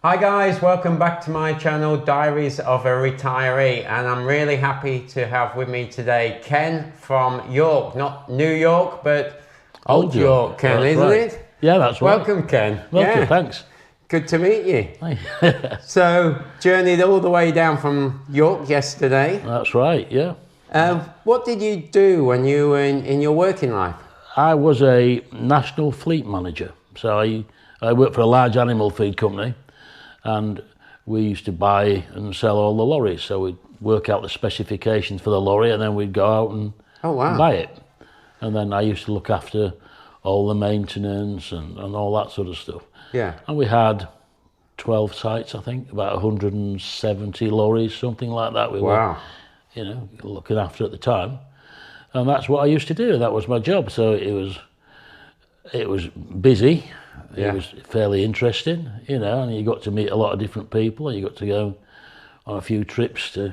Hi guys, welcome back to my channel, Diaries of a Retiree, and I'm really happy to have with me today Ken from York, not New York, but Old York, Ken, that's isn't right. it? Yeah, that's right. Welcome, Ken. Welcome, thanks. Good to meet you. So, journeyed all the way down from York yesterday. That's right, yeah. What did you do when you were in your working life? I was a national fleet manager, so I worked for a large animal feed company, and we used to buy and sell all the lorries. So we'd work out the specifications for the lorry, and then we'd go out and buy it. And then I used to look after all the maintenance and all that sort of stuff. Yeah. And we had 12 sites, I think, about 170 lorries, something like that. We were, looking after at the time. And that's what I used to do. That was my job. So it was busy. It was fairly interesting, and you got to meet a lot of different people, and you got to go on a few trips to,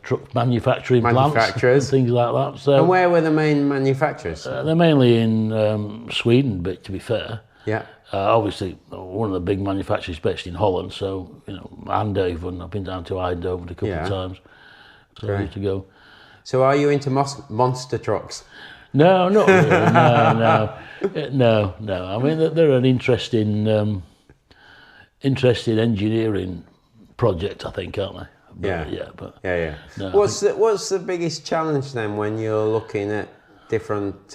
truck manufacturing plants and things like that. So, and where were the main manufacturers? They're mainly in Sweden, but to be fair. Yeah. Obviously, one of the big manufacturers is based in Holland, so, Eindhoven. I've been down to Eindhoven a couple of times. So I used to go. So are you into monster trucks? No, not really. No. I mean, they're an interesting engineering project, I think, aren't they? But, yeah. No, what's the biggest challenge then when you're looking at different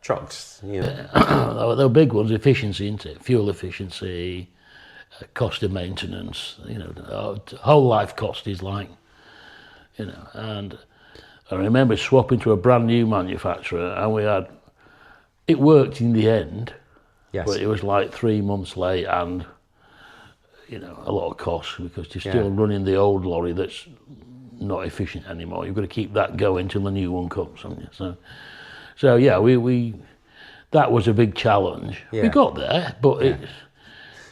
trucks? The big ones: efficiency, isn't it? Fuel efficiency, cost of maintenance. Whole life cost is like, and. I remember swapping to a brand new manufacturer, and it worked in the end, but it was like 3 months late and, a lot of costs because you're still running the old lorry that's not efficient anymore. You've got to keep that going till the new one comes, haven't you? So yeah, we that was a big challenge. Yeah. We got there, but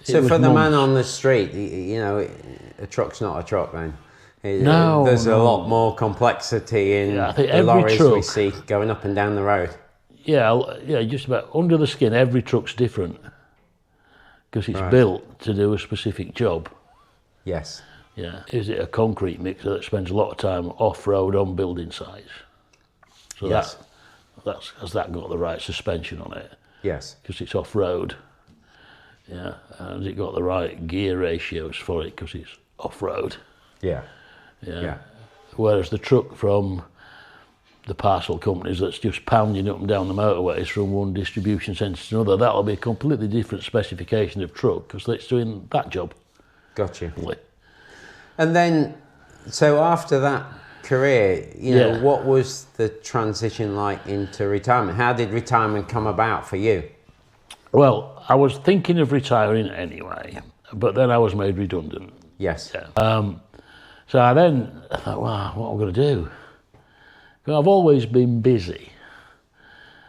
So for the man on the street, a truck's not a truck then. There's a lot more complexity in the lorries we see going up and down the road. Yeah, just about under the skin, every truck's different because it's built to do a specific job. Yes. Yeah. Is it a concrete mixer that spends a lot of time off-road on building sites? So has that got the right suspension on it? Yes. Because it's off-road. Yeah. And has it got the right gear ratios for it because it's off-road? Yeah. Yeah. Whereas the truck from the parcel companies that's just pounding up and down the motorways from one distribution centre to another, that'll be a completely different specification of truck because it's doing that job. Got you. And then, so after that career, what was the transition like into retirement? How did retirement come about for you? Well, I was thinking of retiring anyway, but then I was made redundant. Yes. Yeah. So I thought, wow, what am I going to do? Because I've always been busy.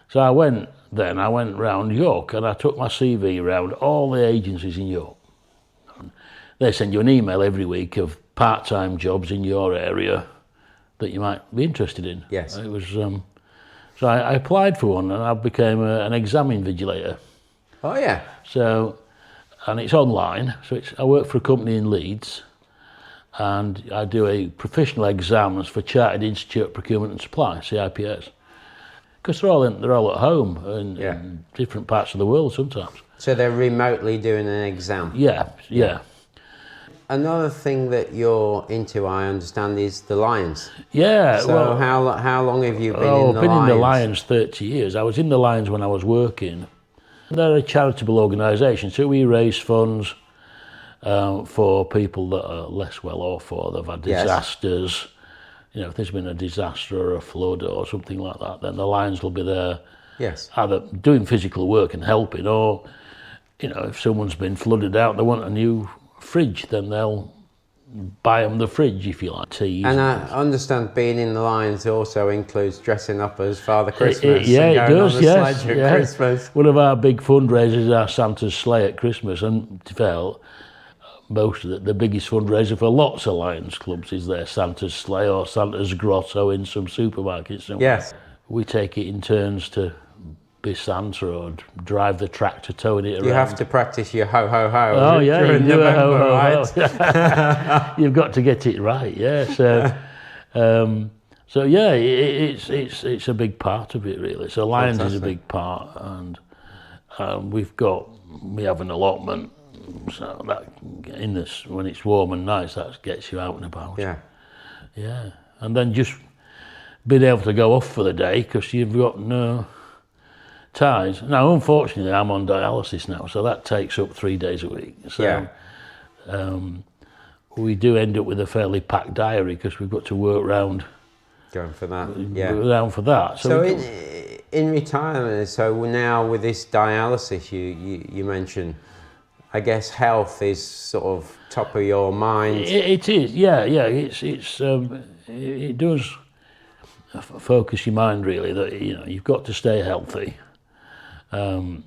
So I went round York and I took my CV round all the agencies in York. They send you an email every week of part-time jobs in your area that you might be interested in. Yes. It was, so I applied for one and I became an exam invigilator. Oh yeah. So, and it's online. So I work for a company in Leeds. And I do a professional exams for Chartered Institute Procurement and Supply, CIPS, because they're all at home in different parts of the world sometimes. So they're remotely doing an exam. Yeah. Another thing that you're into, I understand, is the Lions. Yeah. So how long have you been in the Lions? I've been in the Lions 30 years. I was in the Lions when I was working. They're a charitable organisation, so we raise funds. For people that are less well off or they've had disasters. If there's been a disaster or a flood or something like that, then the Lions will be there either doing physical work and helping, or if someone's been flooded out, they want a new fridge, then they'll buy them the fridge, if you like. Teas and I understand being in the Lions also includes dressing up as Father Christmas. It does, yes. Christmas. One of our big fundraisers is our Santa's sleigh at Christmas, and to fail, most of the biggest fundraiser for lots of Lions clubs is their Santa's sleigh or Santa's grotto in some supermarket somewhere. Yes. We take it in turns to be Santa or drive the tractor towing it around. You have to practice your ho ho ho. Oh yeah, you during do November, a ho ho right? ho. You've got to get it right, yeah. So yeah, it's a big part of it really. So Lions is a big part, and we have an allotment, so that in this when it's warm and nice, that gets you out and about. Yeah. Yeah, and then just being able to go off for the day because you've got no ties. Now, unfortunately, I'm on dialysis now, so that takes up 3 days a week. So we do end up with a fairly packed diary because we've got to work round. Going for that, yeah. Round for that. So in retirement, so now with this dialysis you mentioned, I guess health is sort of top of your mind. It is, yeah. It does focus your mind really that you've got to stay healthy. And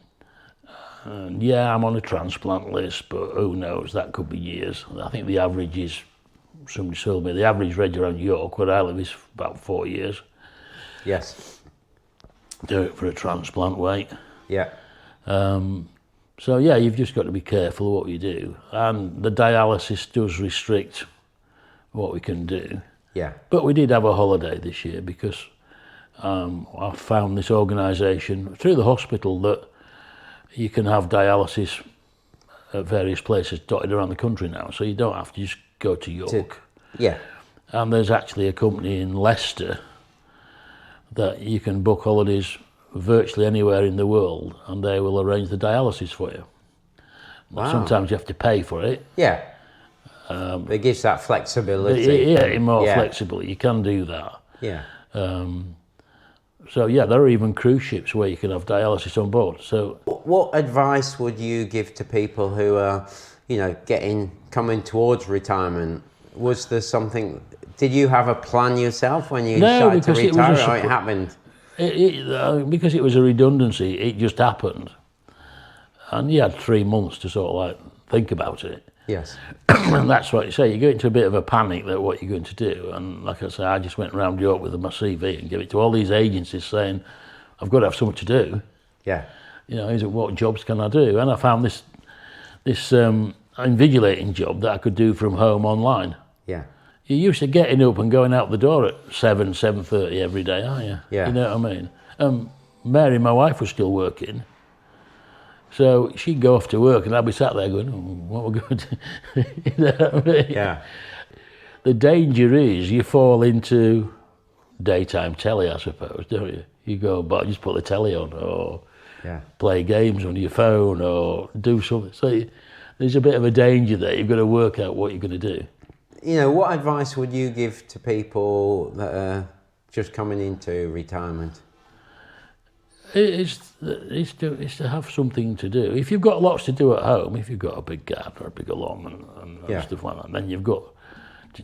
yeah, I'm on a transplant list, but who knows? That could be years. I think the average is, somebody told me, the average reg around York, where I live, is about 4 years. Yes. Do it for a transplant weight. Yeah. So yeah, you've just got to be careful of what you do, and the dialysis does restrict what we can do. Yeah. But we did have a holiday this year because I found this organisation through the hospital that you can have dialysis at various places dotted around the country now, so you don't have to just go to York. Yeah. And there's actually a company in Leicester that you can book holidays virtually anywhere in the world, and they will arrange the dialysis for you. Wow. Sometimes you have to pay for it. Yeah. It gives that flexibility. Yeah, more flexible. You can do that. Yeah. So yeah, there are even cruise ships where you can have dialysis on board. So, what advice would you give to people who are, coming towards retirement? Was there something? Did you have a plan yourself when you decided to retire, or it happened? Because it was a redundancy, it just happened, and you had 3 months to sort of like think about it. Yes. And that's what you say. You go into a bit of a panic that what you're going to do. And like I say, I just went around York with my CV and gave it to all these agencies saying, I've got to have something to do. Yeah. What jobs can I do? And I found this invigilating job that I could do from home online. Yeah. You're used to getting up and going out the door at 7:30 every day, aren't you? Yeah. You know what I mean? Mary, my wife, was still working. So she'd go off to work and I'd be sat there going, what are we going to do? You know what I mean? Yeah. The danger is you fall into daytime telly, I suppose, don't you? You go, but just put the telly on, or play games on your phone, or do something. So there's a bit of a danger there. You've got to work out what you're going to do. What advice would you give to people that are just coming into retirement? It's to have something to do. If you've got lots to do at home, if you've got a big garden or a big allotment and stuff like that, then you've got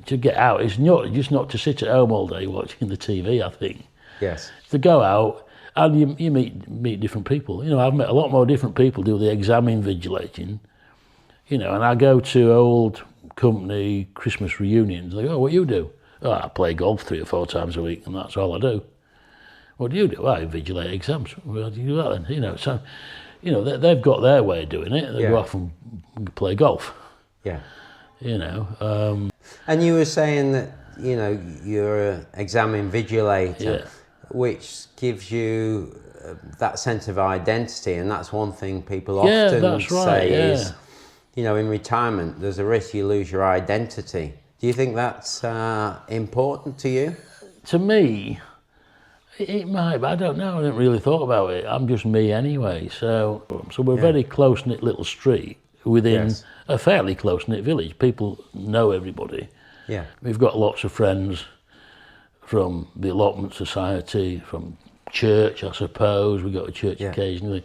to get out. It's not to sit at home all day watching the TV, I think. Yes. To go out and you meet different people. I've met a lot more different people do the exam invigilating. And I go to old company Christmas reunions. They go, what do you do? Oh, I play golf 3 or 4 times a week, and that's all I do. What do you do? I invigilate exams. Well, do you do that then? So, they've got their way of doing it. They go off and play golf. Yeah. And you were saying that, you're an exam invigilator, which gives you that sense of identity, and that's one thing people often say is, in retirement, there's a risk you lose your identity. Do you think that's important to you? To me, it might, but I don't know. I haven't really thought about it. I'm just me anyway. So we're a very close-knit little street within a fairly close-knit village. People know everybody. Yeah. We've got lots of friends from the allotment society, from church, I suppose. We go to church occasionally.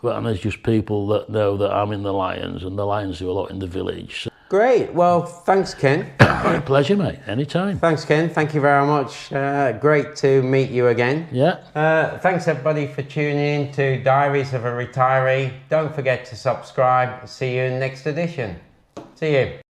And there's just people that know that I'm in the Lions, and the Lions do a lot in the village. So. Great. Well, thanks, Ken. Pleasure, mate. Anytime. Thanks, Ken. Thank you very much. Great to meet you again. Yeah. Thanks, everybody, for tuning in to Diaries of a Retiree. Don't forget to subscribe. See you in the next edition. See you.